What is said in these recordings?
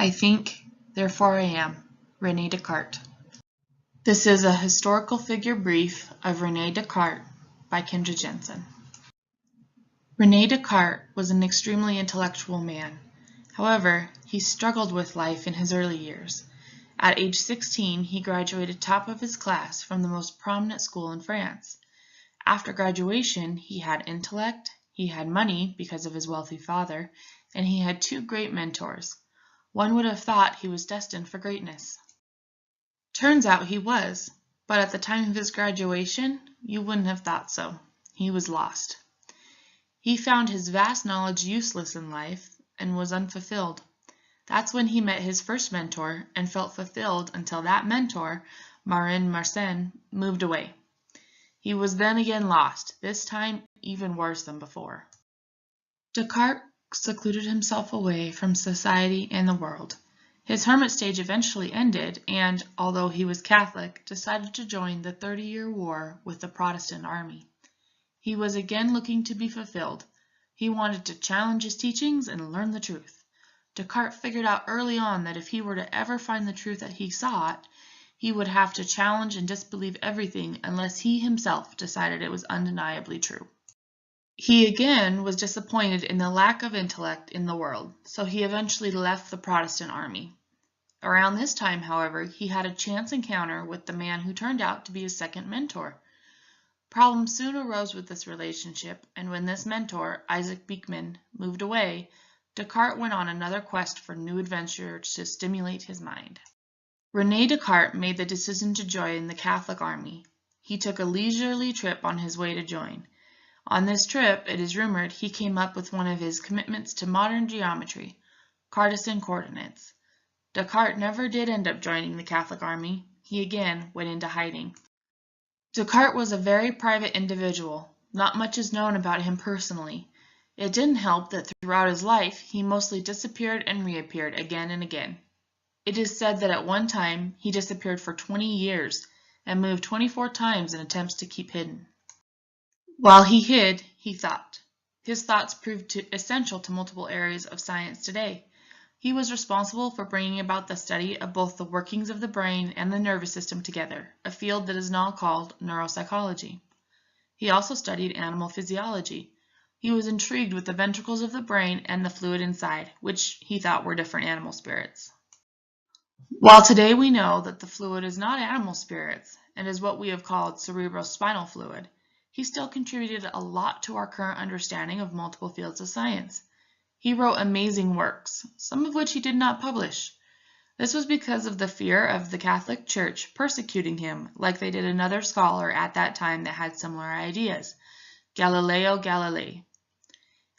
I think, therefore I am. Rene Descartes. This is a historical figure brief of Rene Descartes by Kendra Jensen. Rene Descartes was an extremely intellectual man. However, he struggled with life in his early years. At age 16, he graduated top of his class from the most prominent school in France. After graduation, he had intellect, he had money because of his wealthy father, and he had two great mentors. One would have thought he was destined for greatness. Turns out he was, but at the time of his graduation, you wouldn't have thought so. He was lost. He found his vast knowledge useless in life and was unfulfilled. That's when he met his first mentor and felt fulfilled until that mentor, Marin Mersenne, moved away. He was then again lost, this time even worse than before. Descartes secluded himself away from society and the world. His hermit stage eventually ended and, although he was Catholic, decided to join the 30-year war with the Protestant army. He was again looking to be fulfilled. He wanted to challenge his teachings and learn the truth. Descartes figured out early on that if he were to ever find the truth that he sought, he would have to challenge and disbelieve everything unless he himself decided it was undeniably true. He again was disappointed in the lack of intellect in the world, so he eventually left the Protestant army. Around this time, however, he had a chance encounter with the man who turned out to be his second mentor. Problems soon arose with this relationship, and when this mentor, Isaac Beeckman, moved away, Descartes went on another quest for new adventures to stimulate his mind. Rene Descartes made the decision to join the Catholic army. He took a leisurely trip on his way to join. On this trip, it is rumored, he came up with one of his commitments to modern geometry, Cartesian coordinates. Descartes never did end up joining the Catholic army. He again went into hiding. Descartes was a very private individual. Not much is known about him personally. It didn't help that throughout his life, he mostly disappeared and reappeared again and again. It is said that at one time, he disappeared for 20 years and moved 24 times in attempts to keep hidden. While he hid, he thought. His thoughts proved essential to multiple areas of science today. He was responsible for bringing about the study of both the workings of the brain and the nervous system together, a field that is now called neuropsychology. He also studied animal physiology. He was intrigued with the ventricles of the brain and the fluid inside, which he thought were different animal spirits. While today we know that the fluid is not animal spirits and is what we have called cerebrospinal fluid, he still contributed a lot to our current understanding of multiple fields of science. He wrote amazing works, some of which he did not publish. This was because of the fear of the Catholic Church persecuting him, like they did another scholar at that time that had similar ideas, Galileo Galilei.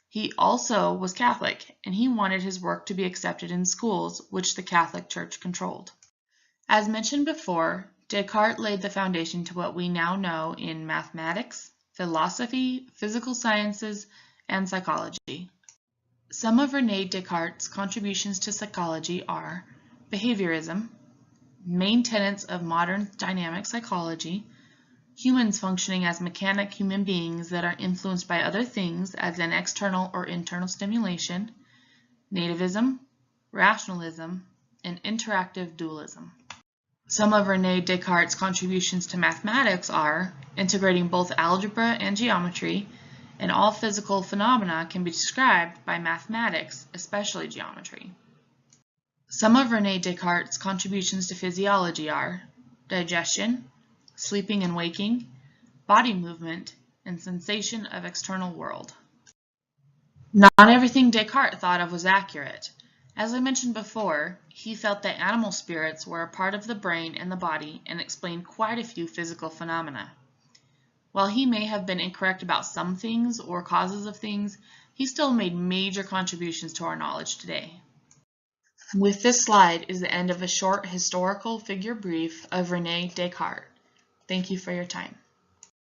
He also was Catholic, and he wanted his work to be accepted in schools, which the Catholic Church controlled. As mentioned before, Descartes laid the foundation to what we now know in mathematics, philosophy, physical sciences, and psychology. Some of Rene Descartes' contributions to psychology are behaviorism, main tenets of modern dynamic psychology, humans functioning as mechanic human beings that are influenced by other things as an external or internal stimulation, nativism, rationalism, and interactive dualism. Some of Rene Descartes' contributions to mathematics are integrating both algebra and geometry, and all physical phenomena can be described by mathematics, especially geometry. Some of Rene Descartes' contributions to physiology are digestion, sleeping and waking, body movement, and sensation of external world. Not everything Descartes thought of was accurate. As I mentioned before, he felt that animal spirits were a part of the brain and the body and explained quite a few physical phenomena. While he may have been incorrect about some things or causes of things, he still made major contributions to our knowledge today. With this slide is the end of a short historical figure brief of Rene Descartes. Thank you for your time.